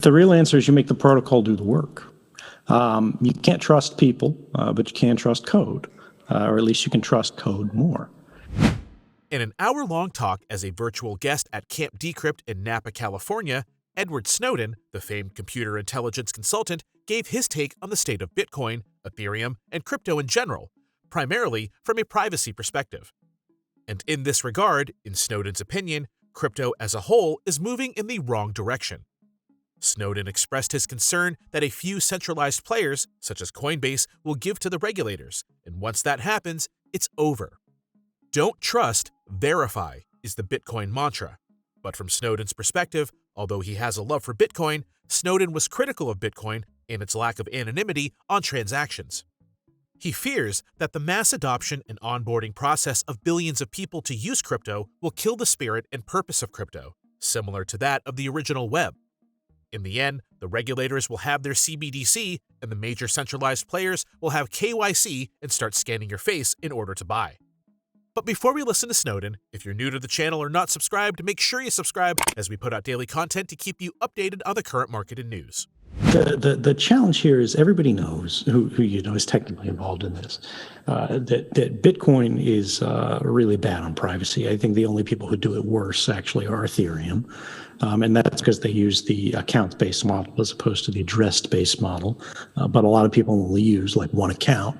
The real answer is you make the protocol do the work. You can't trust people, but you can trust code, or at least you can trust code more. In an hour-long talk as a virtual guest at Camp Decrypt in Napa, California, Edward Snowden, the famed computer intelligence consultant, gave his take on the state of Bitcoin, Ethereum, and crypto in general, primarily from a privacy perspective. And in this regard, in Snowden's opinion, crypto as a whole is moving in the wrong direction. Snowden expressed his concern that a few centralized players, such as Coinbase, will give to the regulators, and once that happens, it's over. Don't trust, verify is the Bitcoin mantra. But from Snowden's perspective, although he has a love for Bitcoin, Snowden was critical of Bitcoin and its lack of anonymity on transactions. He fears that the mass adoption and onboarding process of billions of people to use crypto will kill the spirit and purpose of crypto, similar to that of the original web. In the end, the regulators will have their CBDC, and the major centralized players will have KYC and start scanning your face in order to buy. But before we listen to Snowden, if you're new to the channel or not subscribed, make sure you subscribe as we put out daily content to keep you updated on the current market and news. The challenge here is everybody knows who is technically involved in this, that Bitcoin is really bad on privacy. I think the only people who do it worse actually are Ethereum. And that's because they use the account-based model as opposed to the address-based model. But a lot of people only use like one account.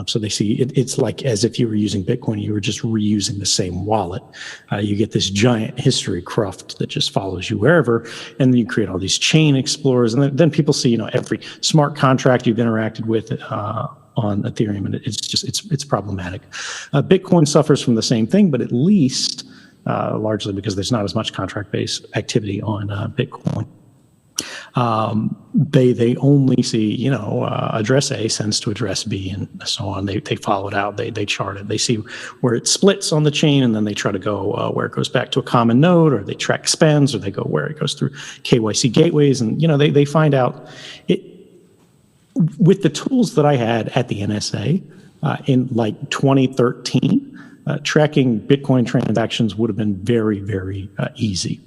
So they see it's like as if you were using Bitcoin, you were just reusing the same wallet. You get this giant history cruft that just follows you wherever. And then you create all these chain explorers. And then people see, every smart contract you've interacted with on Ethereum. And it's problematic. Bitcoin suffers from the same thing, but at least largely because there's not as much contract-based activity on Bitcoin. They only see, address A sends to address B and so on. They follow it out. They chart it. They see where it splits on the chain, and then they try to go where it goes back to a common node, or they track spends, or they go where it goes through KYC gateways. And, they find out it with the tools that I had at the NSA in like 2013. Tracking Bitcoin transactions would have been very, very easy.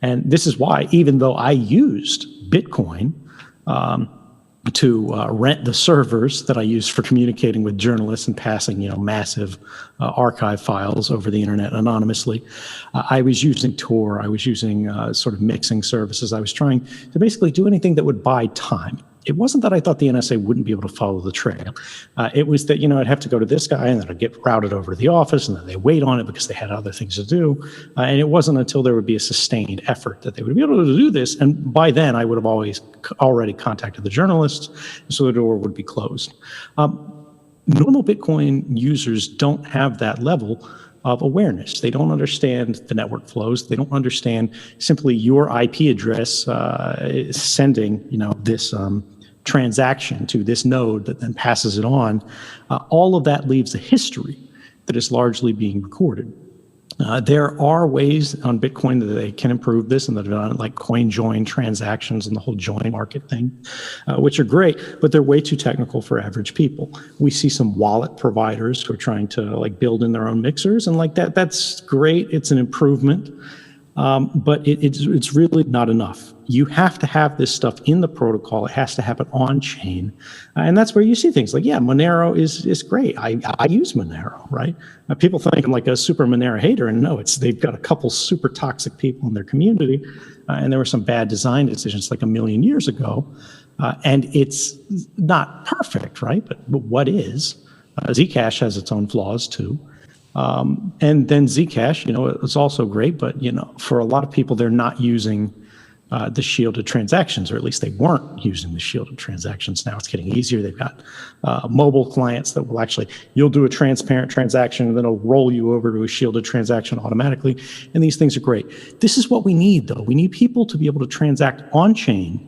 And this is why, even though I used Bitcoin to rent the servers that I used for communicating with journalists and passing, massive archive files over the internet anonymously, I was using Tor. I was using sort of mixing services. I was trying to basically do anything that would buy time. It wasn't that I thought the NSA wouldn't be able to follow the trail. It was that, I'd have to go to this guy, and then I'd get routed over to the office, and then they wait on it because they had other things to do. And it wasn't until there would be a sustained effort that they would be able to do this. And by then, I would have already contacted the journalists, so the door would be closed. Normal Bitcoin users don't have that level of awareness. They don't understand the network flows. They don't understand simply your IP address sending, this transaction to this node that then passes it on. All of that leaves a history that is largely being recorded. There are ways on Bitcoin that they can improve this, and that are done like coin join transactions and the whole join market thing, which are great, but they're way too technical for average people. We see some wallet providers who are trying to build in their own mixers, and that's great. It's an improvement, but it's really not enough. You have to have this stuff in the protocol. It has to happen on chain. And that's where you see things like, Monero is great. I use Monero, right? People think I'm like a super Monero hater, and no, they've got a couple super toxic people in their community. And there were some bad design decisions like a million years ago. And it's not perfect, right? But what is? Zcash has its own flaws too. And then Zcash, it's also great, but, for a lot of people, they're not using the shielded transactions, or at least they weren't using the shielded transactions. Now it's getting easier. They've got mobile clients that will you'll do a transparent transaction, and then it'll roll you over to a shielded transaction automatically. And these things are great. This is what we need, though. We need people to be able to transact on chain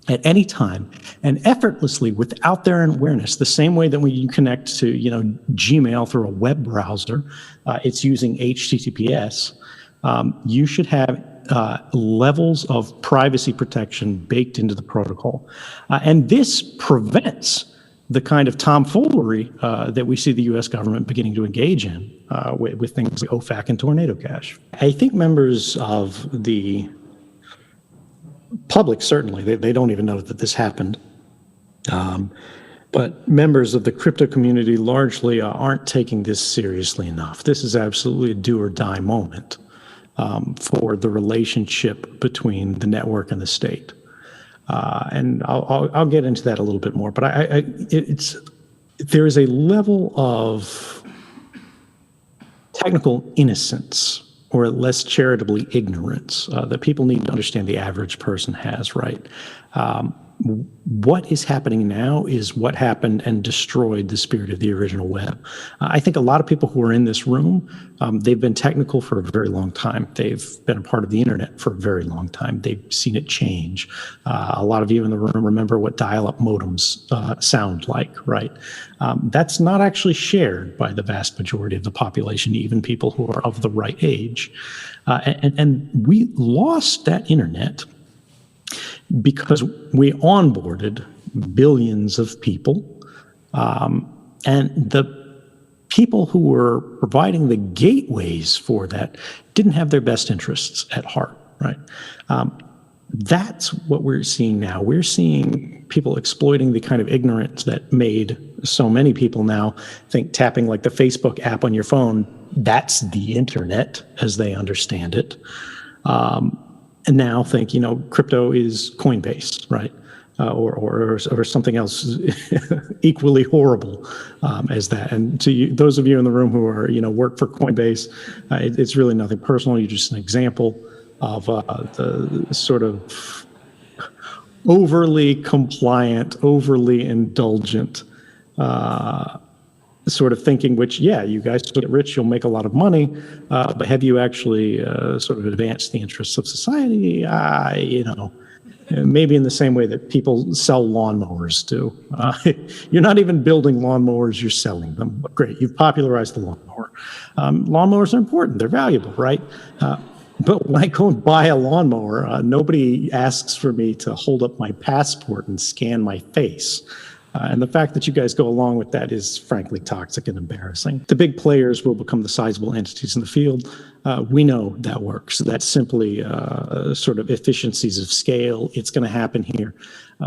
at any time and effortlessly without their awareness, the same way that when you connect to, Gmail through a web browser, it's using HTTPS. You should have levels of privacy protection baked into the protocol. And this prevents the kind of tomfoolery that we see the U.S. government beginning to engage in with things like OFAC and Tornado Cash. I think members of the public, certainly, they don't even know that this happened. But members of the crypto community largely aren't taking this seriously enough. This is absolutely a do or die moment for the relationship between the network and the state. And I'll get into that a little bit more. But there is a level of technical innocence, or less charitably ignorance, that people need to understand the average person has, right? What is happening now is what happened and destroyed the spirit of the original web. I think a lot of people who are in this room, they've been technical for a very long time. They've been a part of the internet for a very long time. They've seen it change. A lot of you in the room remember what dial-up modems sound like, right? That's not actually shared by the vast majority of the population, even people who are of the right age. And we lost that internet because we onboarded billions of people, and the people who were providing the gateways for that didn't have their best interests at heart, right? That's what we're seeing now. We're seeing people exploiting the kind of ignorance that made so many people now think tapping like the Facebook app on your phone, that's the internet as they understand it. And now think, crypto is Coinbase, right? Or something else equally horrible as that. And to you, those of you in the room who are, work for Coinbase, it's really nothing personal. You're just an example of the sort of overly compliant, overly indulgent sort of thinking, which, you guys get rich, you'll make a lot of money, but have you actually sort of advanced the interests of society? Maybe in the same way that people sell lawnmowers do. You're not even building lawnmowers, you're selling them. Great, you've popularized the lawnmower. Lawnmowers are important, they're valuable, right? But when I go and buy a lawnmower, nobody asks for me to hold up my passport and scan my face. And the fact that you guys go along with that is frankly toxic and embarrassing. The big players will become the sizable entities in the field. We know that works. That's simply sort of efficiencies of scale. It's going to happen here.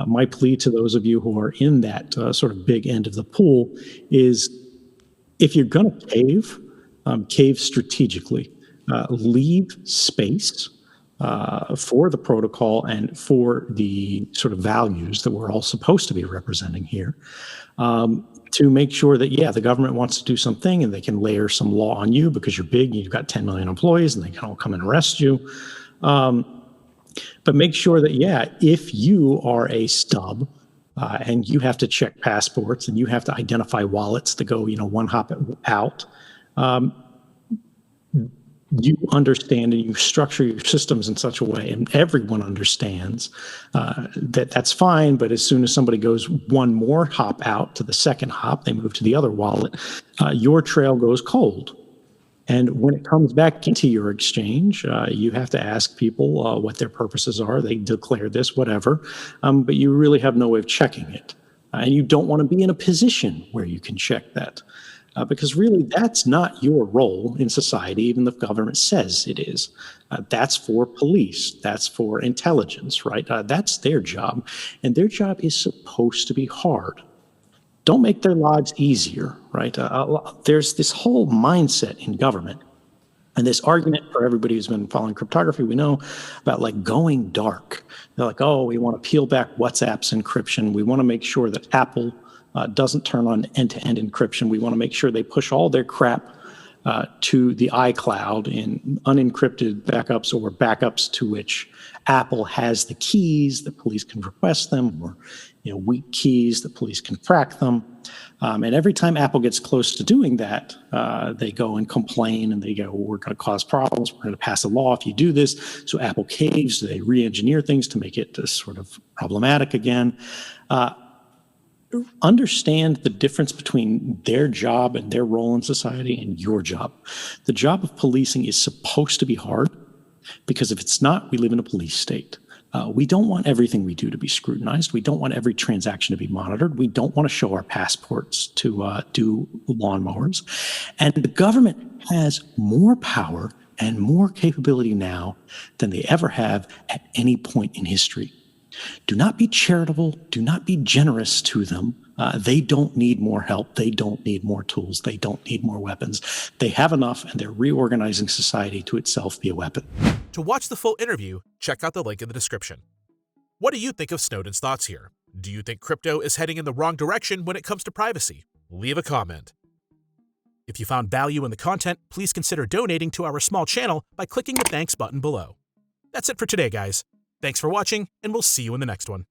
My plea to those of you who are in that sort of big end of the pool is, if you're going to cave strategically. Leave space for the protocol and for the sort of values that we're all supposed to be representing here, to make sure that, the government wants to do something and they can layer some law on you because you're big and you've got 10 million employees and they can all come and arrest you. But make sure that, if you are a stub and you have to check passports and you have to identify wallets to go, one hop out, you understand and you structure your systems in such a way, and everyone understands that that's fine, but as soon as somebody goes one more hop out to the second hop, they move to the other wallet, your trail goes cold. And when it comes back into your exchange, you have to ask people what their purposes are. They declare this, whatever, but you really have no way of checking it. And you don't want to be in a position where you can check that. Because really, that's not your role in society, even if the government says it is. That's for police. That's for intelligence, right? That's their job. And their job is supposed to be hard. Don't make their lives easier, right? There's this whole mindset in government and this argument for everybody who's been following cryptography, we know about like going dark. They're like, we want to peel back WhatsApp's encryption. We want to make sure that Apple doesn't turn on end-to-end encryption. We want to make sure they push all their crap to the iCloud in unencrypted backups or backups to which Apple has the keys that police can request them, or weak keys that police can crack them. And every time Apple gets close to doing that, they go and complain and they go, we're going to cause problems. We're going to pass a law if you do this. So Apple caves. They re-engineer things to make it sort of problematic again. Understand the difference between their job and their role in society and your job. The job of policing is supposed to be hard, because if it's not, we live in a police state. We don't want everything we do to be scrutinized. We don't want every transaction to be monitored. We don't want to show our passports to do lawnmowers. And the government has more power and more capability now than they ever have at any point in history. Do not be charitable. Do not be generous to them. They don't need more help. They don't need more tools. They don't need more weapons. They have enough, and they're reorganizing society to itself be a weapon. To watch the full interview, check out the link in the description. What do you think of Snowden's thoughts here? Do you think crypto is heading in the wrong direction when it comes to privacy? Leave a comment. If you found value in the content, please consider donating to our small channel by clicking the thanks button below. That's it for today, guys. Thanks for watching, and we'll see you in the next one.